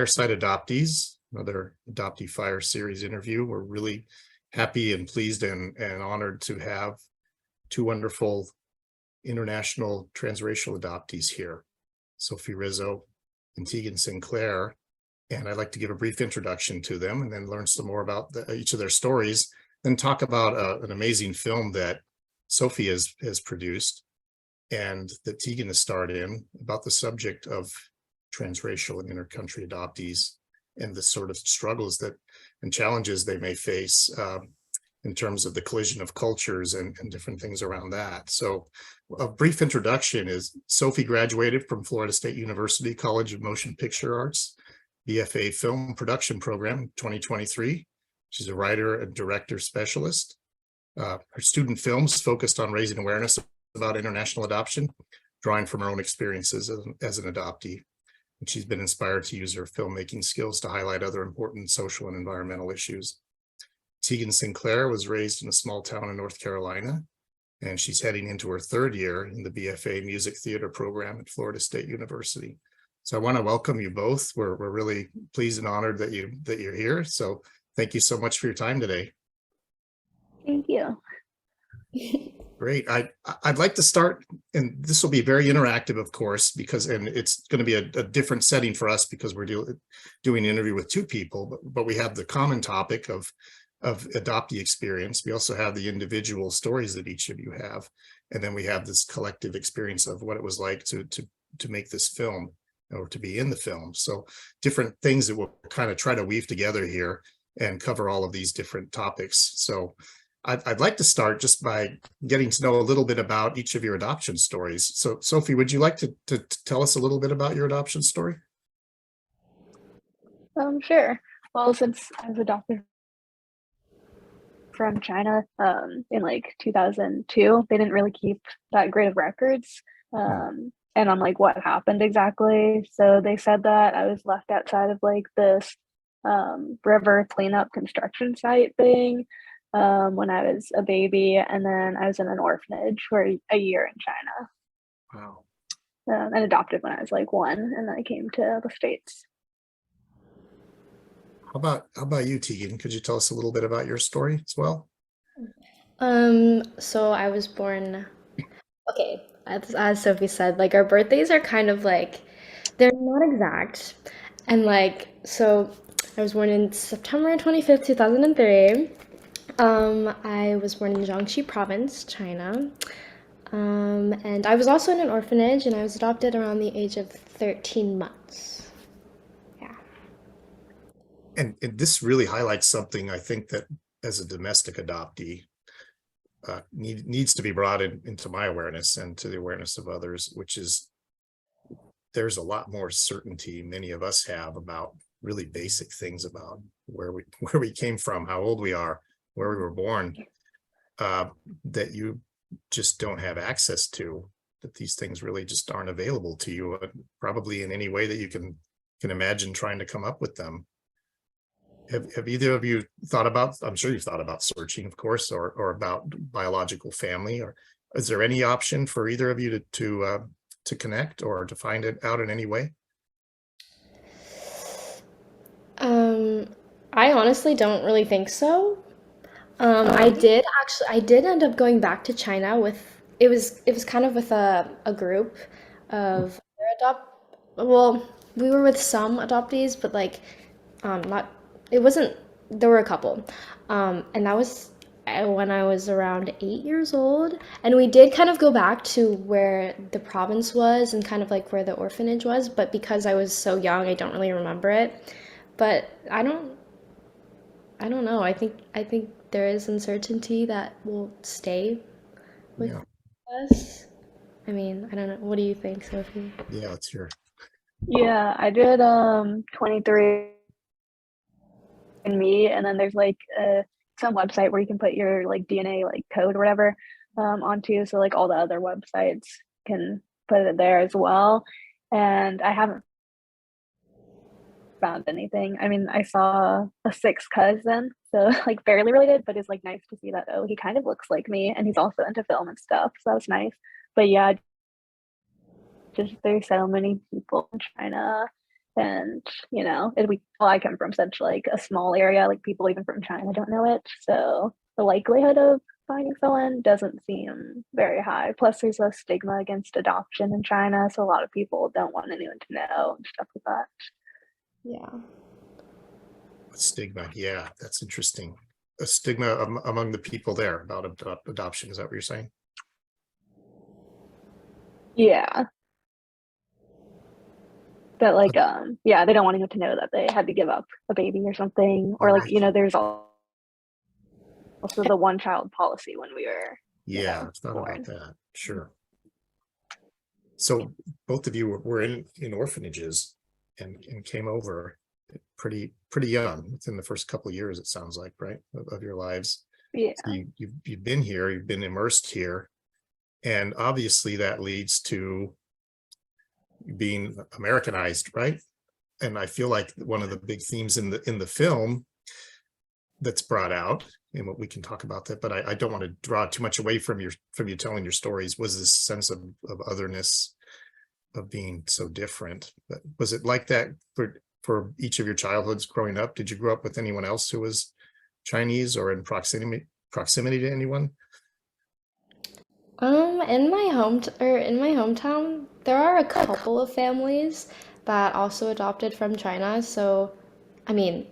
Fireside Adoptees, another Adoptee Fire series interview. We're really happy and pleased and honored to have two wonderful international transracial adoptees here, Sophie Rizzo and Teegan Sinclair. And I'd like to give a brief introduction to them and then learn some more about each of their stories, then talk about an amazing film that Sophie has produced and that Teegan has starred in about the subject of transracial and intercountry adoptees and the sort of struggles that and challenges they may face in terms of the collision of cultures and different things around that. So a brief introduction is Sophie graduated from Florida State University College of Motion Picture Arts, BFA Film Production Program 2023. She's a writer and director specialist. Her student films focused on raising awareness about international adoption, drawing from her own experiences as an adoptee. And she's been inspired to use her filmmaking skills to highlight other important social and environmental issues. Teegan Sinclair was raised in a small town in North Carolina, and she's heading into her third year in the BFA Music Theater program at Florida State University. So I want to welcome you both. We're really pleased and honored that you're here. So thank you so much for your time today. Thank you. Great. I'd like to start, and this will be very interactive, of course, and it's going to be a different setting for us because we're doing an interview with two people, but we have the common topic of adoptee experience. We also have the individual stories that each of you have, and then we have this collective experience of what it was like to make this film or to be in the film. So different things that we'll kind of try to weave together here and cover all of these different topics. So I'd like to start just by getting to know a little bit about each of your adoption stories. So Sophie, would you like to tell us a little bit about your adoption story? Sure. Well, since I was adopted from China in like 2002, they didn't really keep that great of records. And I'm like, what happened exactly? So they said that I was left outside of like this river cleanup construction site thing when I was a baby, and then I was in an orphanage for a year in China. Wow. And adopted when I was like 1, and then I came to the States. How about you, Teegan? Could you tell us a little bit about your story as well? So I was born, okay, as Sophie said, like our birthdays are kind of like, they're not exact. And like, so I was born in September 25th, 2003. I was born in Jiangxi province, China. And I was also in an orphanage, and I was adopted around the age of 13 months. Yeah. And this really highlights something I think that as a domestic adoptee needs to be brought into my awareness and to the awareness of others, which is there's a lot more certainty many of us have about really basic things about where we came from, how old we are, where we were born, that you just don't have access to, that these things really just aren't available to you, probably in any way that you can imagine trying to come up with them. Have either of you thought about, I'm sure you've thought about searching, of course, or about biological family, or is there any option for either of you to connect or to find it out in any way? I honestly don't really think so. I did end up going back to China with, it was kind of with a group of well, we were with some adoptees, but like there were a couple. And that was when I was around 8 years old, and we did kind of go back to where the province was and kind of like where the orphanage was, but because I was so young, I don't really remember it. But I don't know. I think there is uncertainty that will stay with us. I mean, I don't know. What do you think, Sophie? Yeah, let's hear. Yeah, I did 23 and me, and then there's like some website where you can put your like DNA like code or whatever onto, so like all the other websites can put it there as well. And I haven't found anything. I mean, I saw a sixth cousin, so like barely related, but it's like nice to see that, oh, he kind of looks like me, and he's also into film and stuff, so that was nice. But yeah, just there's so many people in China, And well, I come from such like a small area, like people even from China don't know it, so the likelihood of finding someone doesn't seem very high. Plus there's a stigma against adoption in China, so a lot of people don't want anyone to know and stuff like that. Yeah. Stigma, yeah, that's interesting. A stigma among the people there about adoption, is that what you're saying? Yeah, that like yeah, they don't want anyone to know that they had to give up a baby or something, or like Right. there's also the one child policy when we were Yeah, I've thought about born. that. Sure. So both of you were in orphanages and came over pretty young, within the first couple of years, it sounds like, right, of your lives. Yeah. So you've been here, you've been immersed here, and obviously that leads to being Americanized, right? And I feel like one of the big themes in the film that's brought out, and what we can talk about that, but I don't want to draw too much away from you telling your stories, was this sense of otherness, of being so different. But was it like that for each of your childhoods growing up? Did you grow up with anyone else who was Chinese or in proximity to anyone? In my hometown, there are a couple of families that also adopted from China. So, I mean,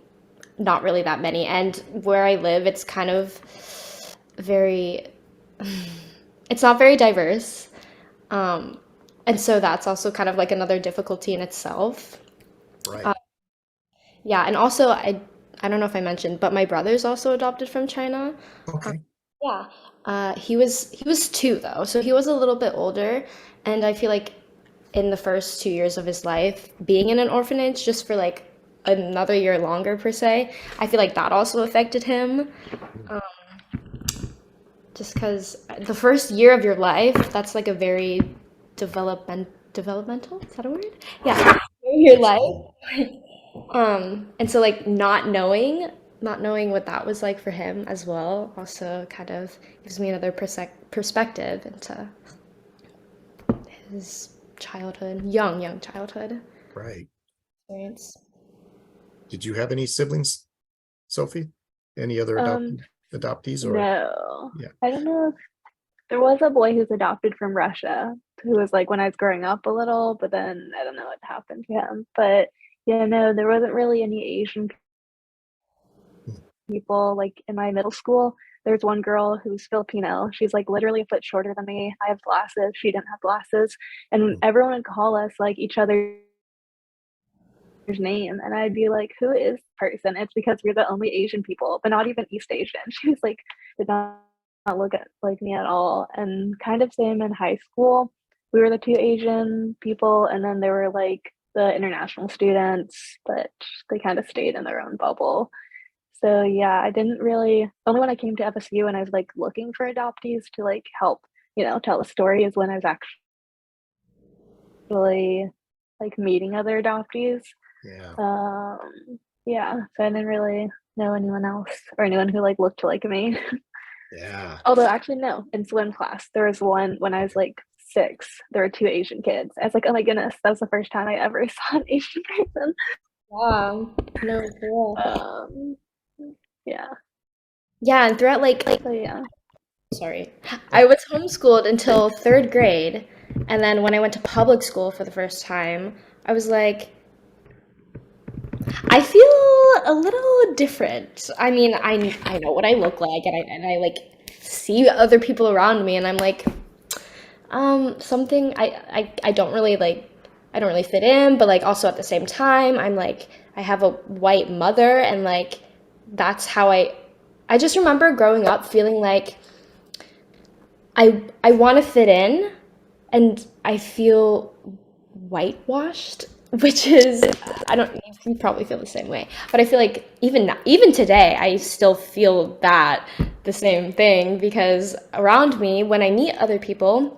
not really that many. And where I live, it's kind of very, it's not very diverse. Um, and so that's also kind of like another difficulty in itself. Right. Yeah, and also I don't know if I mentioned, but my brother's also adopted from China. Okay. Yeah. He was two though, so he was a little bit older, and I feel like in the first 2 years of his life, being in an orphanage just for like another year longer per se, I feel like that also affected him. Just because the first year of your life, that's like a very developmental, is that a word? Yeah, your life. And so like not knowing what that was like for him as well also kind of gives me another perspective into his childhood, young childhood Right. experience. Did you have any siblings, Sophie? Any other Um, adoptees or? no, Yeah. I don't know. There was a boy who's adopted from Russia who was like when I was growing up a little, but then I don't know what happened to him. But yeah, no, there wasn't really any Asian people like in my middle school. There's one girl who's Filipino. She's like literally a foot shorter than me. I have glasses. She didn't have glasses. And everyone would call us like each other's name. And I'd be like, who is this person? It's because we're the only Asian people, but not even East Asian. She was like, did not look at like me at all. And kind of same in high school. We were the two Asian people, and then there were like the international students, but they kind of stayed in their own bubble. So yeah, I didn't really, only when I came to FSU and I was like looking for adoptees to like help, tell a story is when I was actually like meeting other adoptees. Yeah. Yeah, so I didn't really know anyone else or anyone who like looked like me. Yeah. Although actually no, in swim class there was one when I was like 6. There were 2 Asian kids. I was like, oh my goodness, that was the first time I ever saw an Asian person. Wow. No, cool. Um, yeah. Yeah, and throughout like So yeah. sorry. I was homeschooled until third grade, and then when I went to public school for the first time, I was like, I feel a little different. I mean, I know what I look like, and I like see other people around me, and I'm like, something I don't really like. I don't really fit in, but like also at the same time, I'm like I have a white mother, and like that's how I just remember growing up feeling like I want to fit in, and I feel whitewashed, which is I don't you probably feel the same way, but I feel like even today I still feel that the same thing because around me when I meet other people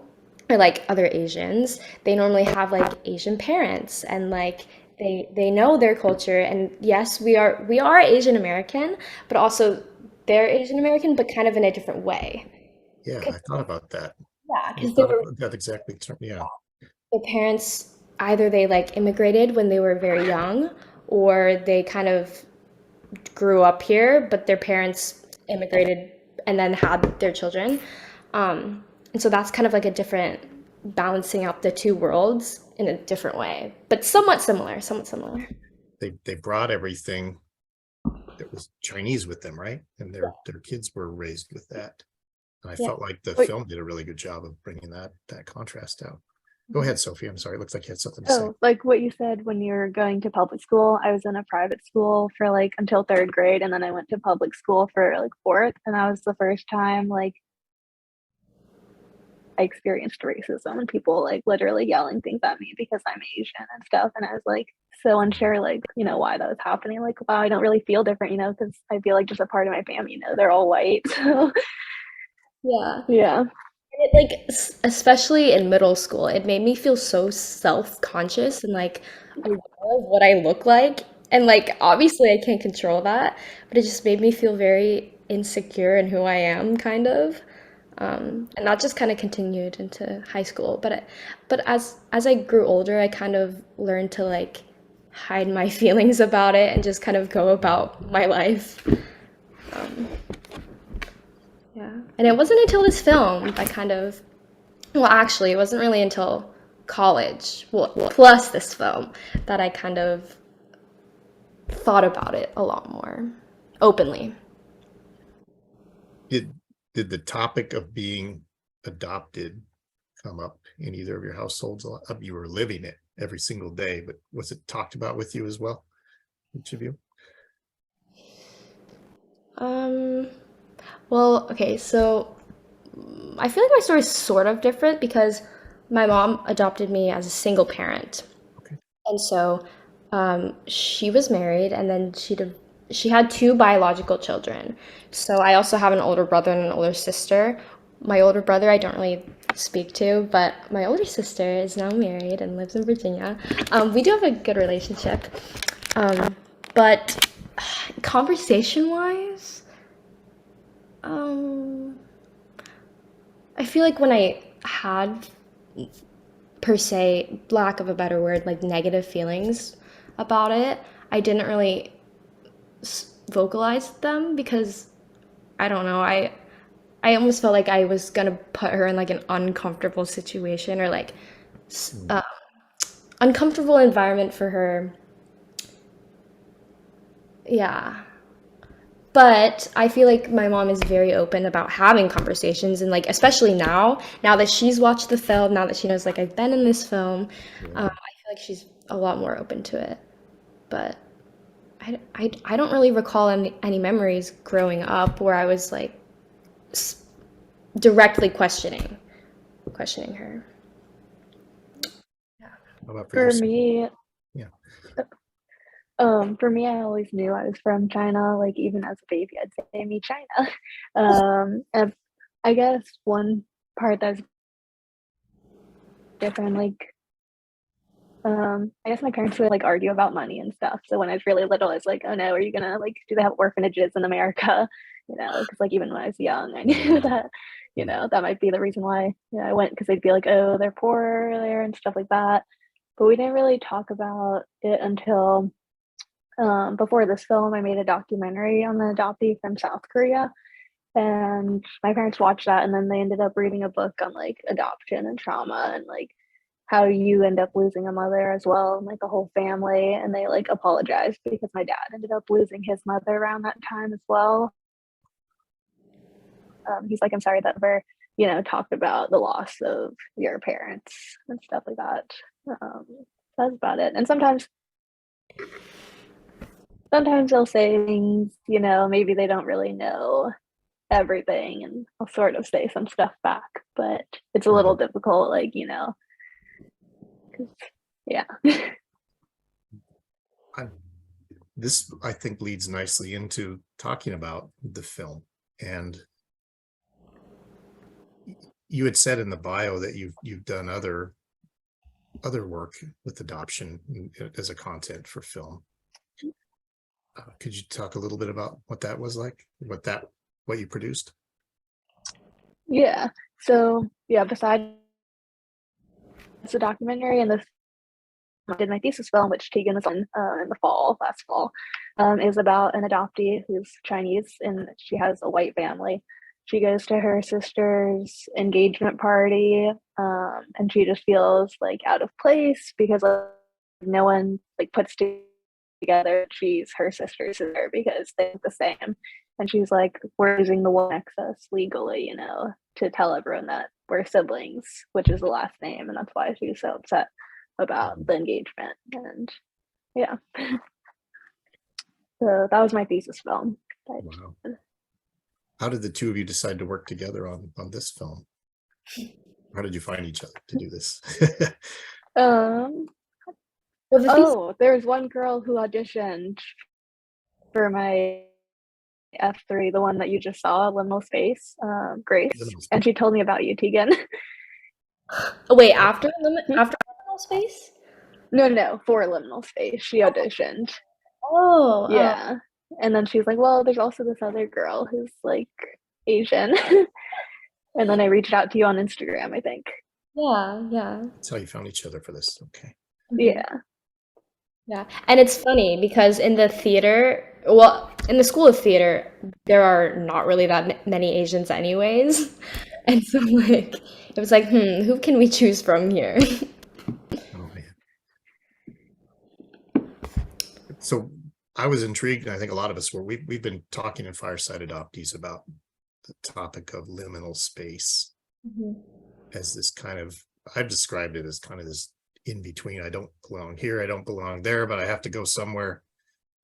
or like other Asians, they normally have like Asian parents and like they know their culture and yes, we are Asian American, but also they're Asian American but kind of in a different way. Yeah. I thought about that. Yeah, I because they thought were about that exactly. Yeah. their parents either they like immigrated when they were very young, or they kind of grew up here, but their parents immigrated and then had their children. And so that's kind of like a different balancing out the two worlds in a different way, but somewhat similar, somewhat similar. They brought everything that was Chinese with them, right? And their kids were raised with that. And I Yeah. felt like the Wait. film did a really good job of bringing that contrast out. Go ahead, Sophie. I'm sorry. It looks like you had something to say. Oh, like what you said when you're going to public school. I was in a private school for like until third grade, and then I went to public school for like fourth, and that was the first time like I experienced racism and people like literally yelling things at me because I'm Asian and stuff. And I was like so unsure, like, you know, why that was happening. Like, wow, I don't really feel different, you know, because I feel like just a part of my family, you know, they're all white. So Yeah. yeah. It, like, especially in middle school, it made me feel so self-conscious and like aware of what I look like. And like, obviously, I can't control that, but it just made me feel very insecure in who I am, kind of. And that just kind of continued into high school. But as I grew older, I kind of learned to like hide my feelings about it and just kind of go about my life. Um, yeah. And it wasn't until this film that kind of, well, actually, it wasn't really until college, well, plus this film, that I kind of thought about it a lot more openly. Did the topic of being adopted come up in either of your households? You were living it every single day, but was it talked about with you as well, each of you? Um, well, okay, so I feel like my story is sort of different because my mom adopted me as a single parent. Okay. And so she was married and then she had two biological children. So I also have an older brother and an older sister. My older brother I don't really speak to, but my older sister is now married and lives in Virginia. We do have a good relationship. But conversation wise, um, I feel like when I had, per se, lack of a better word, like negative feelings about it, I didn't really vocalize them because I don't know, I almost felt like I was gonna put her in like an uncomfortable situation or like uh, uncomfortable environment for her. Yeah. But I feel like my mom is very open about having conversations and like especially now that she's watched the film, now that she knows like I've been in this film, I feel like she's a lot more open to it. But I don't really recall any memories growing up where I was like directly questioning her. How about for you, For Sophie? me, Yeah. for me, I always knew I was from China. Like even as a baby, I'd say me China. And I guess one part that's different, like I guess my parents would like argue about money and stuff. So when I was really little, I was like, oh no, are you gonna like do they have orphanages in America? You know, because like even when I was young, I knew that, you know, that might be the reason why, you know, I went because they'd be like, oh, they're poor there and stuff like that. But we didn't really talk about it until before this film. I made a documentary on the adoptee from South Korea. And my parents watched that and then they ended up reading a book on like adoption and trauma and like how you end up losing a mother as well and like a whole family, and they like apologized because my dad ended up losing his mother around that time as well. He's like, I'm sorry that we're, you know, talked about the loss of your parents and stuff like that. That's about it. And sometimes they'll say things, you know, maybe they don't really know everything, and I'll sort of say some stuff back, but it's a little difficult, like, you know, 'cause, yeah. This, I think, leads nicely into talking about the film. And you had said in the bio that you've done other work with adoption as a content for film. Could you talk a little bit about what that was like, what you produced? Yeah. So yeah, besides the documentary and the I did my thesis film, which Teegan is on in the fall, last fall, is about an adoptee who's Chinese and she has a white family. She goes to her sister's engagement party, and she just feels like out of place because like, no one like puts together she's her sister's sister because they look the same. And she's like, we're using the one access legally, you know, to tell everyone that we're siblings, which is the last name, and that's why she's so upset about the engagement. And yeah. So that was my thesis film. Wow. How did the two of you decide to work together on this film? How did you find each other to do this? Um Well, there's one girl who auditioned for my F3, the one that you just saw, Liminal Space, Grace, and she told me about you, Teegan. wait, after Liminal Space? No, for Liminal Space, she auditioned. Oh, Yeah. And then she's like, well, there's also this other girl who's like Asian. And then I reached out to you on Instagram, I think. yeah. That's how you found each other for this. Okay. Yeah. Yeah. And it's funny because in the theater, well, in the School of Theater, there are not really that many Asians anyways. And so like it was like, who can we choose from here? Oh man. So I was intrigued, and I think a lot of us were. We've been talking in Fireside Adoptees about the topic of liminal space as this kind of, I've described it as kind of this in between. I don't belong here, I don't belong there, but I have to go somewhere.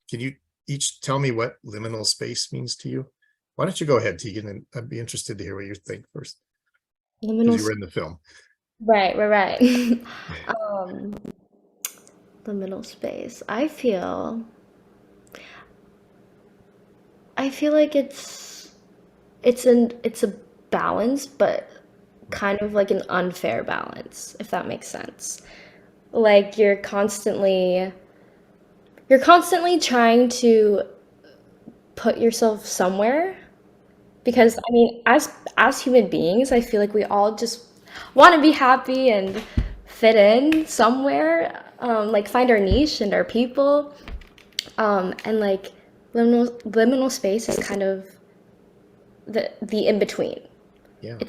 Can you each tell me what liminal space means to you? Why don't you go ahead, Teegan, and I'd be interested to hear what you think first, because Liminal you were in the film. Right. Liminal space. I feel like it's a balance, but kind of like an unfair balance, if that makes sense. Like you're constantly trying to put yourself somewhere because I mean, as human beings, I feel like we all just want to be happy and fit in somewhere, like find our niche and our people, and like liminal space is kind of the in between. Yeah.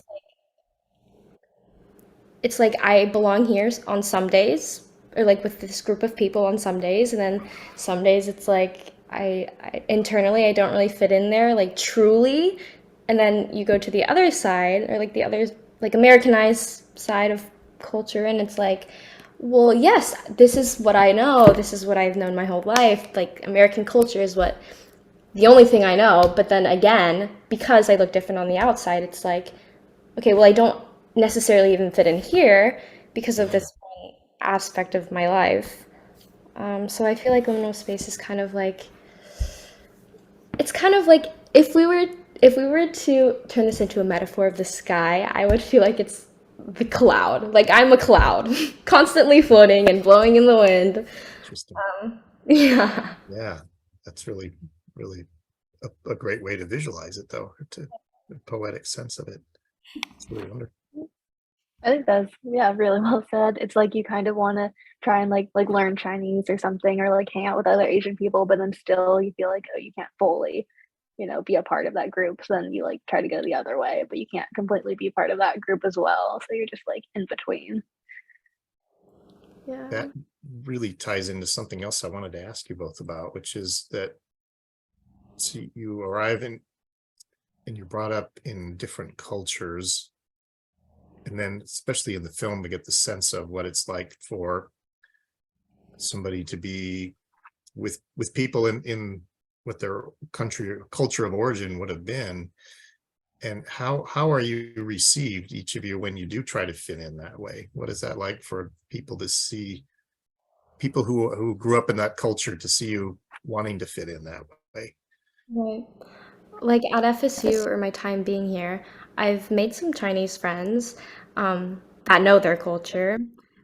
It's like I belong here on some days, or like with this group of people on some days, and then some days it's like I internally I don't really fit in there, like truly. And then you go to the other side, or like the other like Americanized side of culture, and it's like, well, yes, this is what I know, this is what I've known my whole life. Like American culture is what the only thing I know. But then again, because I look different on the outside, it's like, okay, well, I don't necessarily even fit in here because of this one aspect of my life. So I feel like liminal space is kind of like, it's kind of like if we were to turn this into a metaphor of the sky, I would feel like it's the cloud. Like I'm a cloud, constantly floating and blowing in the wind. Interesting. Yeah. Yeah, that's really a great way to visualize it, though, to the poetic sense of it. It's really wonderful. I think that's, yeah, really well said. It's like you kind of want to try and like learn Chinese or something, or like hang out with other Asian people, but then still you feel like, oh, you can't fully, you know, be a part of that group. So then you like try to go the other way, but you can't completely be part of that group as well. So you're just like in between. Yeah. That really ties into something else I wanted to ask you both about, which is that, so you arrive in and you're brought up in different cultures, and then especially in the film, we get the sense of what it's like for somebody to be with people in what their country or culture of origin would have been. And how are you received, each of you, when you do try to fit in that way? What is that like for people to see, people who grew up in that culture, to see you wanting to fit in that way? Right. Like at FSU or my time being here, I've made some Chinese friends that know their culture,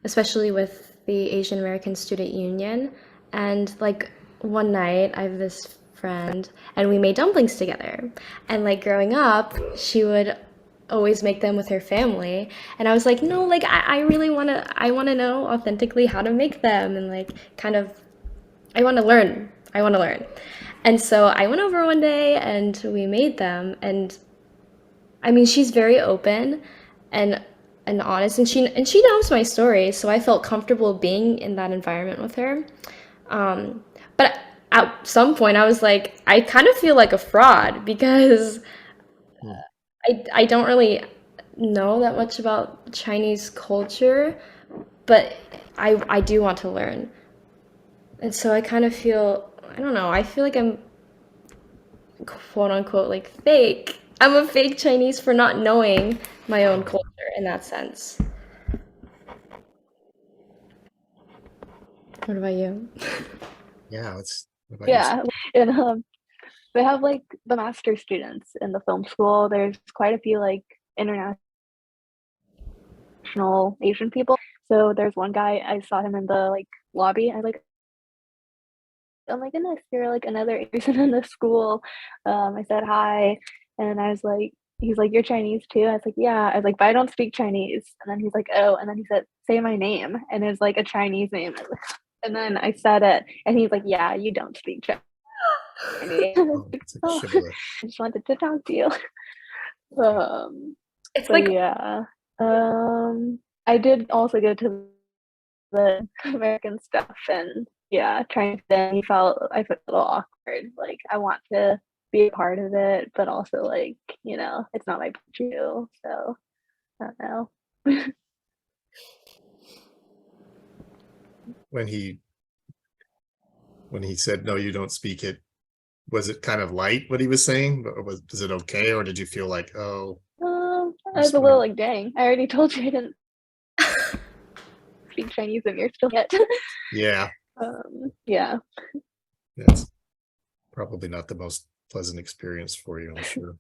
especially with the Asian American Student Union. And like one night, I have this friend, and we made dumplings together. And like growing up, she would always make them with her family. And I was like, no, like I really wanna know authentically how to make them and like kind of I wanna learn. I wanna learn. And so I went over one day and we made them, and I mean she's very open and and honest, and she knows my story, so I felt comfortable being in that environment with her. But at some point I was like, I kind of feel like a fraud because Hmm. I don't really know that much about Chinese culture, but I do want to learn. And so I kind of feel, I don't know, I feel like I'm quote unquote like fake. I'm a fake Chinese for not knowing my own Oh, culture in that sense. What about you? yeah, let's, what about you? Yeah. And they have like the master students in the film school. There's quite a few like international Asian people. So there's one guy, I saw him in the like lobby. Oh my goodness, you're like another Asian in the school. I said hi, and I was like, he's like, you're Chinese too? I was like, yeah. I was like, but I don't speak Chinese. And then he's like, oh, and then he said, say my name, and it's like a Chinese name. And then I said it, and he's like, yeah, you don't speak Chinese. I was Oh, like, it's like oh, shibboleth. I just wanted to talk to you. Okay. Um, It's but like yeah, I did also go to the American stuff, and yeah, trying to then I felt a little awkward. Like I want to be a part of it, but also like, it's not my too. So I don't know. When he, when he said, no, you don't speak it, was it kind of light what he was saying? Or was it okay? Or did you feel like, oh, I was just a want little to, like, dang, I already told you I didn't speak Chinese and you're still yet. yeah, Yeah. that's probably not the most pleasant experience for you, I'm sure.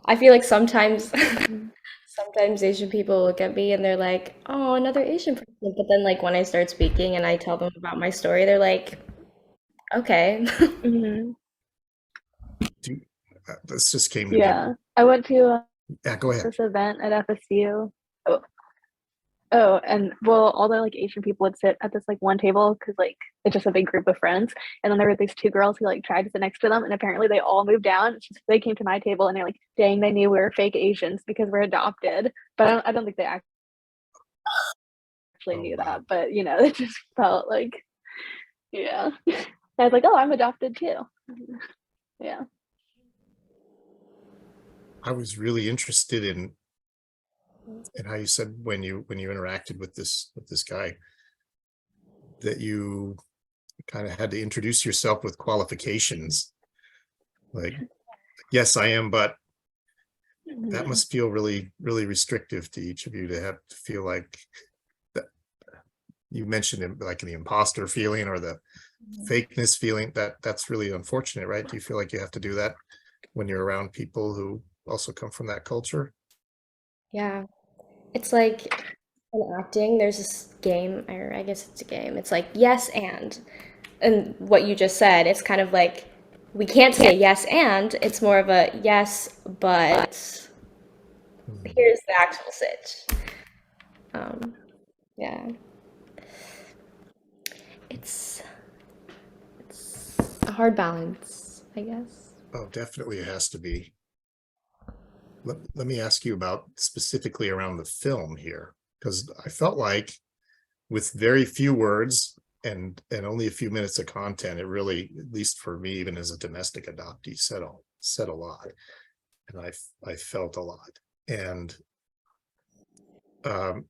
I feel like sometimes Mhm. sometimes Asian people look at me and they're like, "Oh, another Asian person." But then like when I start speaking and I tell them about my story, they're like, "Okay." Mhm. Do this just came to me. Yeah. I went to Yeah, go ahead. this event at FSU. Oh, Oh, and well, all the like Asian people would sit at this like one table because like it's just a big group of friends. And then there were these two girls who like tried to sit next to them, and apparently they all moved down. It's just they came to my table and they're like, "Dang, they knew we were fake Asians because we're adopted." But I don't think they actually Oh, knew wow. that. But it just felt like, yeah. I was like, "Oh, I'm adopted too." Yeah. I was really interested in how you said when you interacted with this guy that you kind of had to introduce yourself with qualifications. Like, yes, I am, but that Mhm. must feel really, really restrictive to each of you to have to feel like that you mentioned it, like the imposter feeling or the fakeness feeling that's really unfortunate, right? Do you feel like you have to do that when you're around people who also come from that culture? Yeah. It's like in acting, there's this game, or I guess it's a game. It's like yes and what you just said, it's kind of like we can't say yes and, it's more of a yes, but Hmm. here's the actual sitch. Um, yeah. It's it's a hard balance, I guess. Oh, definitely it has to be. Let me ask you about specifically around the film here, because I felt like with very few words and only a few minutes of content, it really, at least for me, even as a domestic adoptee, said a lot, and I felt a lot. And um,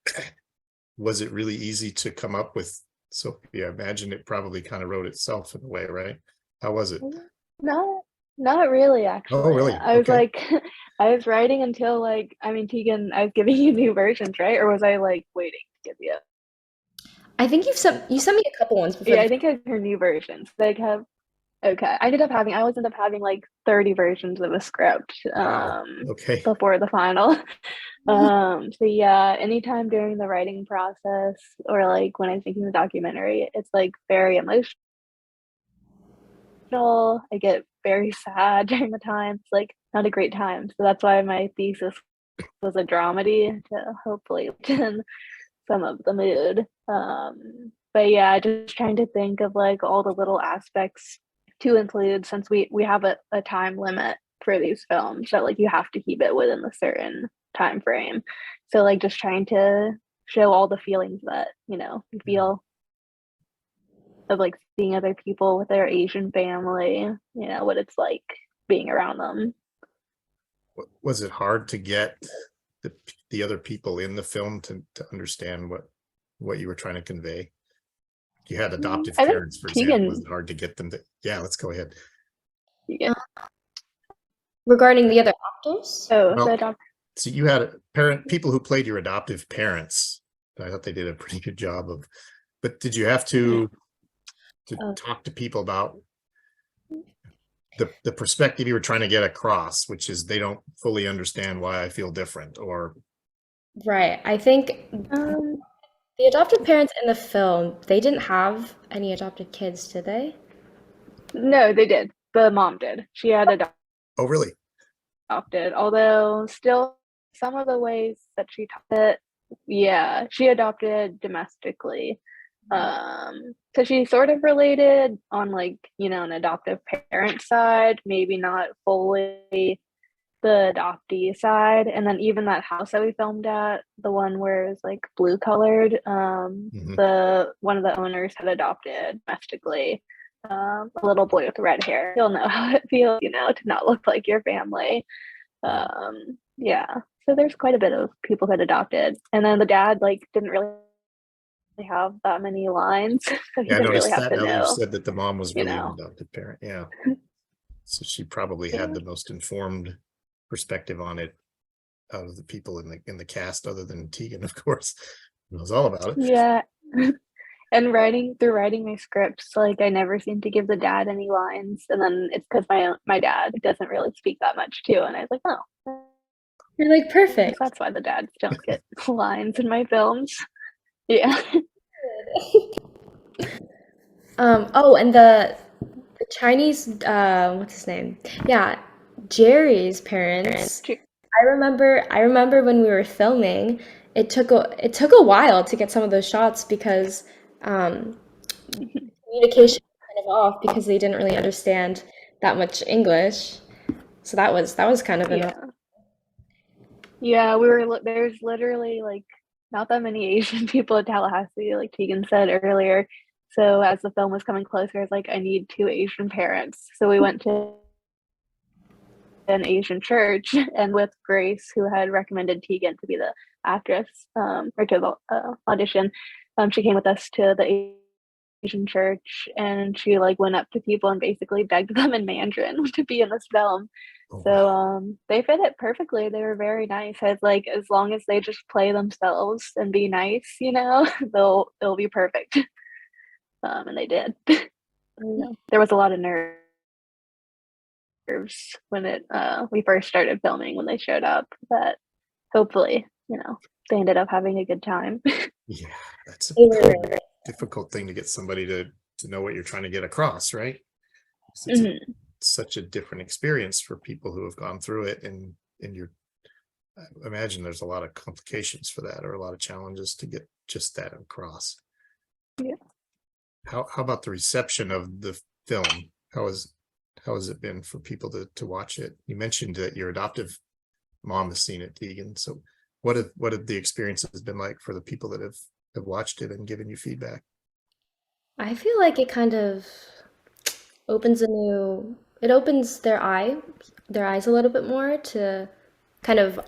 was it really easy to come up with? Sophie, I imagine it probably kind of wrote itself in a way, right? How was it? Not not really Oh, actually. really? I was Okay. like I was writing until like I mean Teegan, I was giving you new versions, right? Or was I like waiting to give you? I think you sent me a couple ones before Yeah, the. I think I have her new versions. Like have okay. I always end up having like 30 versions of a script Wow. Okay. before the final. So yeah, anytime during the writing process or like when I'm thinking the documentary, it's like very emotional. I get very sad during the time. It's like not a great time. So that's why my thesis was a dramedy to hopefully lighten some of the mood. But yeah, just trying to think of like all the little aspects to include, since we have a time limit for these films that like you have to keep it within the certain time frame. So like just trying to show all the feelings that, you know, you feel of like seeing other people with their Asian family, you know, what it's like being around them. Was it hard to get the other people in the film to understand what you were trying to convey? You had adoptive I think parents, for example. Was Teegan, it hard to get them to? Yeah, let's go ahead. yeah, Regarding the other actors? oh, Well, the doc, so you had people who played your adoptive parents. I thought they did a pretty good job of, but did you have to Oh, talk to people about the perspective you were trying to get across, which is they don't fully understand why I feel different, or right. I think um, the adopted parents in the film, they didn't have any adopted kids, did they? no, they did. The mom did. She had oh, really? adopted, although still some of the ways that she taught it, yeah, she adopted domestically. So she's sort of related on like, you know, an adoptive parent side, maybe not fully the adoptee side. And then even that house that we filmed at, the one where it's like blue colored, Mhm. the one of the owners had adopted domestically a little boy with red hair. You'll know how it feels, you know, to not look like your family. Yeah. Yeah. So there's quite a bit of people that adopted. And then the dad like didn't really have that many lines. So he Yeah, I didn't really noticed have that to now that you know, said that the mom was you really an know. adopted parent. Yeah. So she probably had Yeah. the most informed perspective on it out of the people in the cast, other than Teegan, of course, knows all about it. Yeah. And writing my scripts, like I never seem to give the dad any lines. And then it's because my dad doesn't really speak that much too. And I was like, oh, You're like I guess perfect. that's why the dads don't get lines in my films. Yeah. Oh, and the Chinese, what's his name? Yeah, Jerry's parents. I remember when we were filming, it took a while to get some of those shots because um, communication was kind of off because they didn't really understand that much English. So that was kind of annoying. Yeah. Yeah, we were there's literally like not that many Asian people in Tallahassee, like Tegan said earlier. So as the film was coming closer, I was like, I need two Asian parents. So we went to an Asian church, and with Grace, who had recommended Tegan to be the actress, or to the audition, she came with us to the Asian church, and she like went up to people and basically begged them in Mandarin to be in this film. Oh, So wow. they fit it perfectly. They were very nice. As like as long as they just play themselves and be nice, you know, they'll be perfect. And they did. There was a lot of nerves when it we first started filming when they showed up, but hopefully, you know, they ended up having a good time. Yeah, that's a They pretty were difficult thing to get somebody to know what you're trying to get across, right? 'Cause it's Mhm. such a different experience for people who have gone through it, and you're I imagine there's a lot of complications for that, or a lot of challenges to get just that across. Yeah. How about the reception of the film? How has it been for people to watch it? You mentioned that your adoptive mom has seen it, Tegan. So what have the experiences been like for the people that have watched it and given you feedback? I feel like it kind of it opens their eyes a little bit more to kind of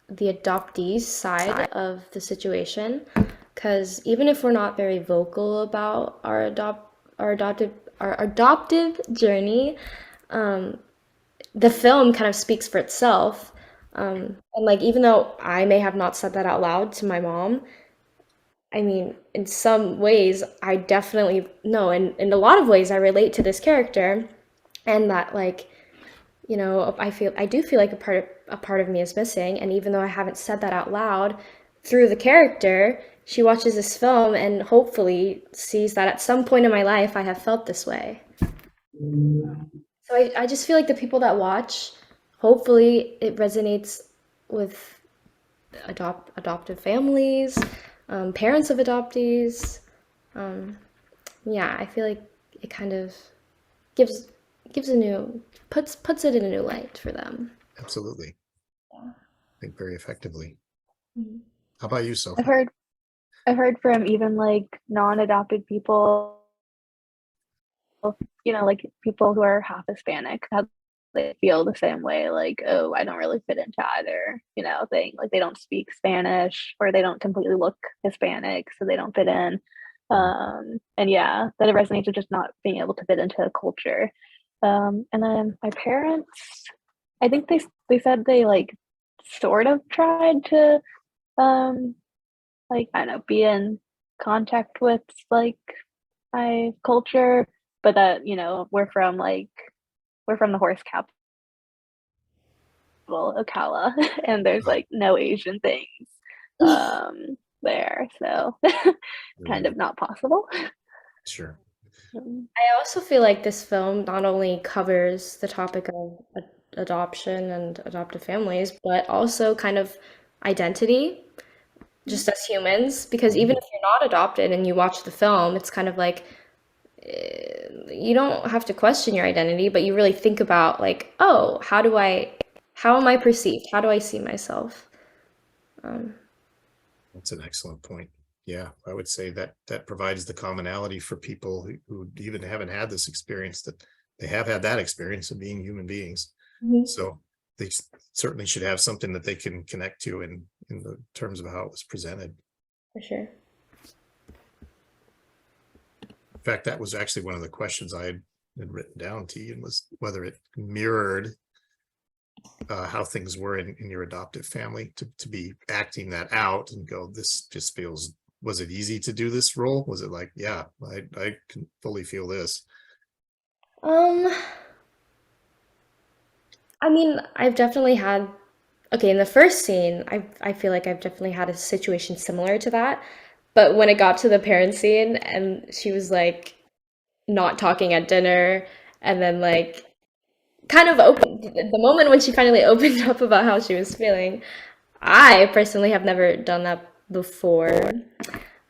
the adoptees side of the situation. Because even if we're not very vocal about our adopted our adoptive journey, um, the film kind of speaks for itself. And like even though I may have not said that out loud to my mom, I mean, in some ways, I definitely no, in a lot of ways, I relate to this character, and that like I do feel like a part of me is missing, and even though I haven't said that out loud, through the character, she watches this film and hopefully sees that at some point in my life I have felt this way. So I just feel like the people that watch, hopefully it resonates with adoptive families, parents of adoptees. Um, yeah, I feel like it kind of gives gives a new puts it in a new light for them. Absolutely. Yeah. I think very effectively. Mhm. How about you, I've Sophie? heard I've heard from even like non-adopted people, like people who are half Hispanic, how they feel the same way, like, oh, I don't really fit into either, thing. Like they don't speak Spanish or they don't completely look Hispanic, so they don't fit in. And yeah, that it resonates with just not being able to fit into a culture. And then my parents, I think they said they like sort of tried to um like I don't know, be in contact with like my culture, but that, we're from the horse capital, Ocala, and there's Oh, like no Asian things there. So kind really? of not possible. Sure. I also feel like this film not only covers the topic of adoption and adoptive families, but also kind of identity, just as humans. Because even if you're not adopted and you watch the film, it's kind of like you don't have to question your identity, but you really think about like, oh, how am I perceived? How do I see myself? Um, That's an excellent point. Yeah, I would say that that provides the commonality for people who even haven't had this experience, that they have had that experience of being human beings. Mhm. So they certainly should have something that they can connect to in the terms of how it was presented. For sure. In fact, that was actually one of the questions I had written down to you, and was whether it mirrored how things were in your adoptive family, to be acting that out and go, this just feels, was it easy to do this role? Was it like, yeah, I can fully feel this? Um, I mean, I've definitely had, okay, in the first scene, I feel like I've definitely had a situation similar to that. But when it got to the parent scene and she was like not talking at dinner and then like kind of open the moment when she finally opened up about how she was feeling, I personally have never done that before.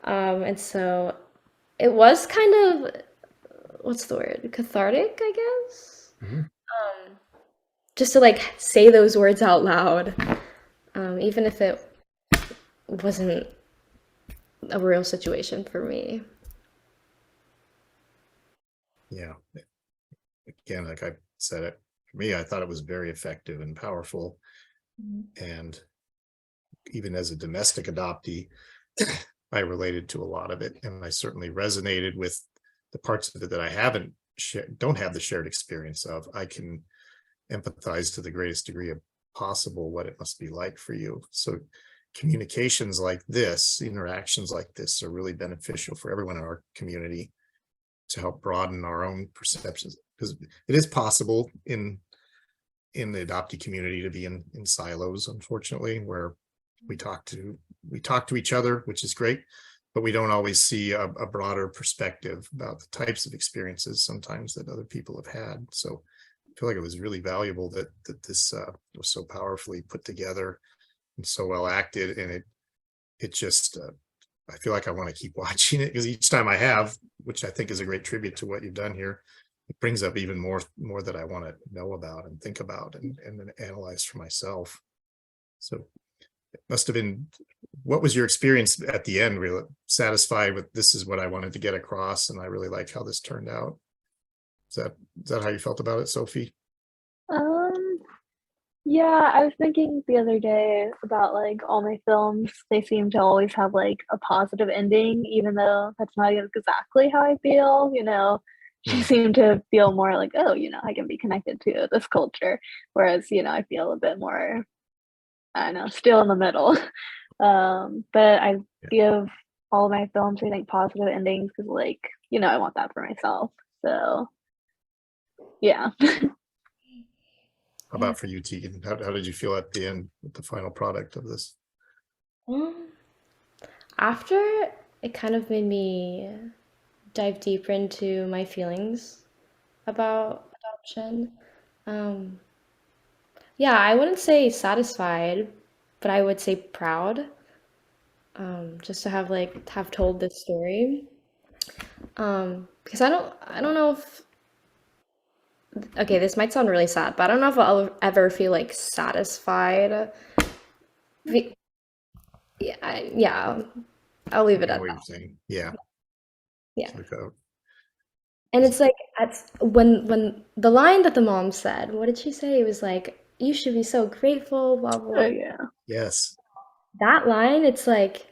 And so it was kind of, what's the word? Cathartic, I guess. Mhm. Just to like say those words out loud, even if it wasn't a real situation for me. Yeah, again, like I said, it for me, I thought it was very effective and powerful. And even as a domestic adoptee, I related to a lot of it, and I certainly resonated with the parts of it that I haven't don't have the shared experience of. I can empathize to the greatest degree of possible what it must be like for you. So communications like this, interactions like this, are really beneficial for everyone in our community to help broaden our own perceptions, because it is possible in the adoptee community to be in silos, unfortunately, where we talk to each other, which is great, but we don't always see a broader perspective about the types of experiences sometimes that other people have had. So I feel like it was really valuable that this was so powerfully put together and so well acted, and it just I feel like I want to keep watching it, because each time I have, which I think is a great tribute to what you've done here, it brings up even more that I want to know about and think about and then analyze for myself. So it must have been, what was your experience at the end? Really satisfied with, this is what I wanted to get across, and I really like how this turned out. Is that how you felt about it, Sophie? Um, yeah, I was thinking the other day about like all my films, they seem to always have like a positive ending, even though that's not exactly how I feel. She Hmm. seemed to feel more like, oh, I can be connected to this culture. Whereas, I feel a bit more, I don't know, still in the middle. But I Yeah. give all of my films, I think, positive endings because, like, I want that for myself. So, yeah. How Yeah. about for you, Tegan? How did you feel at the end with the final product of this? Um, After it kind of made me dive deeper into my feelings about adoption. Um, yeah, I wouldn't say satisfied, but I would say proud, just to have told this story. Because I don't know if, okay, this might sound really sad, but I don't know if I'll ever feel like satisfied. Fe- Yeah, yeah, I'll leave it I know at what that. you're saying. Yeah. Yeah. It's like And it's like that's when the line that the mom said, what did she say? It was like, you should be so grateful, blah blah Oh blah. yeah. yes. That line, it's like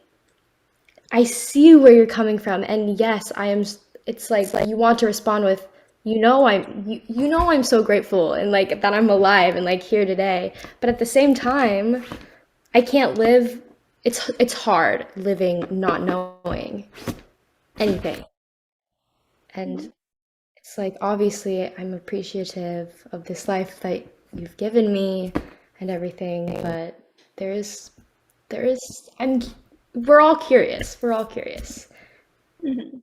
I see where you're coming from, and yes, I am. It's like you want to respond with, you know I'm so grateful and like that I'm alive and like here today. But at the same time, I can't live. It's hard living not knowing anything, and it's like obviously I'm appreciative of this life that you've given me and everything, but there is we're all curious. We're all curious. Mhm.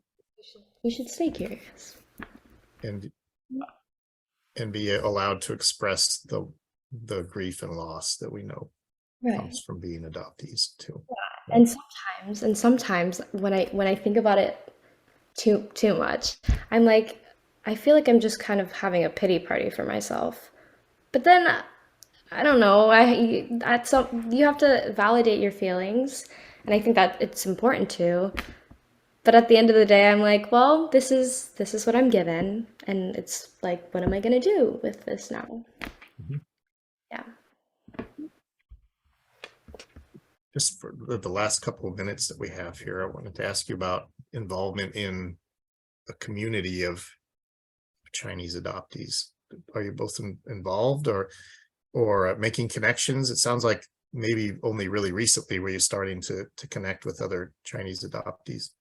We should stay curious. And be allowed to express the grief and loss that we know Right. comes from being adoptees too. And sometimes when I think about it too much, I'm like I feel like I'm just kind of having a pity party for myself. But then I don't know. That's some you have to validate your feelings, and I think that it's important to. But at the end of the day, I'm like, well, this is what I'm given, and it's like, what am I gonna do with this now? Mhm. Yeah. Just for the last couple of minutes that we have here, I wanted to ask you about involvement in a community of Chinese adoptees. Are you both involved or making connections? It sounds like maybe only really recently were you starting to connect with other Chinese adoptees.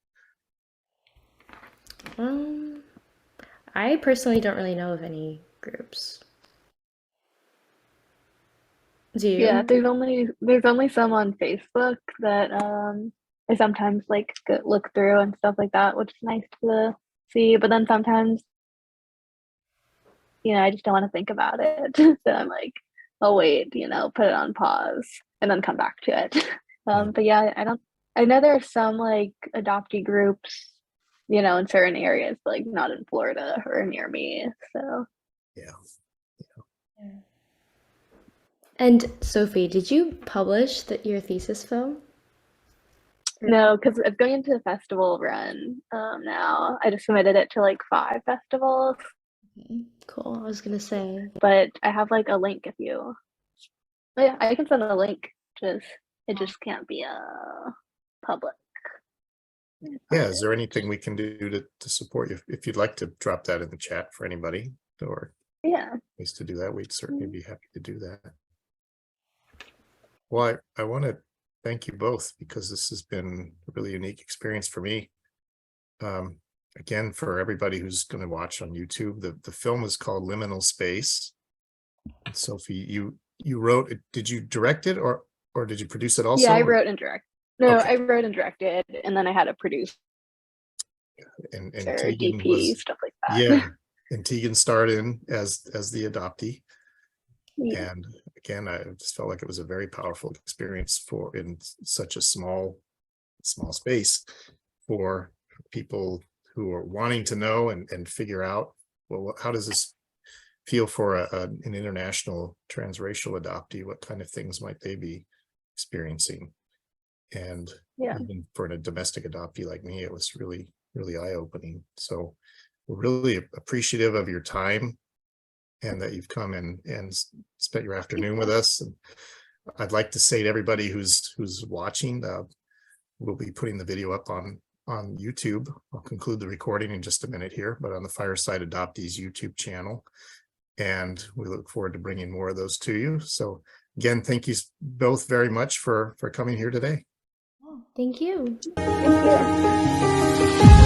Um, I personally don't really know of any groups. Do Yeah, you? there's only some on Facebook that I sometimes like look through and stuff like that, which is nice to see. But then sometimes, I just don't want to think about it. So I'm like, I'll wait, put it on pause and then come back to it. Yeah. But yeah, I know there are some like adoptee groups, in certain areas, like not in Florida or near me. So Yeah. And Sophie, did you publish your thesis film? no, because it's going into the festival run now. I just submitted it to like 5 festivals, Okay, cool. I was gonna say. but I have like a link if you. Oh, yeah, I can send a link. Just it just can't be public. Yeah. Is there anything we can do to support you? If you'd like to drop that in the chat for anybody or Yeah. ways to do that, we'd certainly be happy to do that. Well, I want to thank you both because this has been a really unique experience for me. Again, for everybody who's going to watch on YouTube, the film is called Liminal Space. And Sophie, you wrote it. Did you direct it or did you produce it Yeah, I also? wrote and direct. No, Okay. I wrote and directed, and then I had a producer, And Teegan DP, was, stuff like yeah, that. and Teegan starred in as the adoptee. Yeah. And again, I just felt like it was a very powerful experience for in such a small space for people who are wanting to know and figure out, well, how does this feel for an international transracial adoptee? What kind of things might they be experiencing? And Yeah. even for a domestic adoptee like me, it was really, really eye-opening. So we're really appreciative of your time and that you've come and spent your afternoon with us. And I'd like to say to everybody who's watching, we'll be putting the video up on YouTube. I'll conclude the recording in just a minute here, but on the Fireside Adoptees YouTube channel. And we look forward to bringing more of those to you. So again, thank you both very much for coming here today. Thank you. Thank you.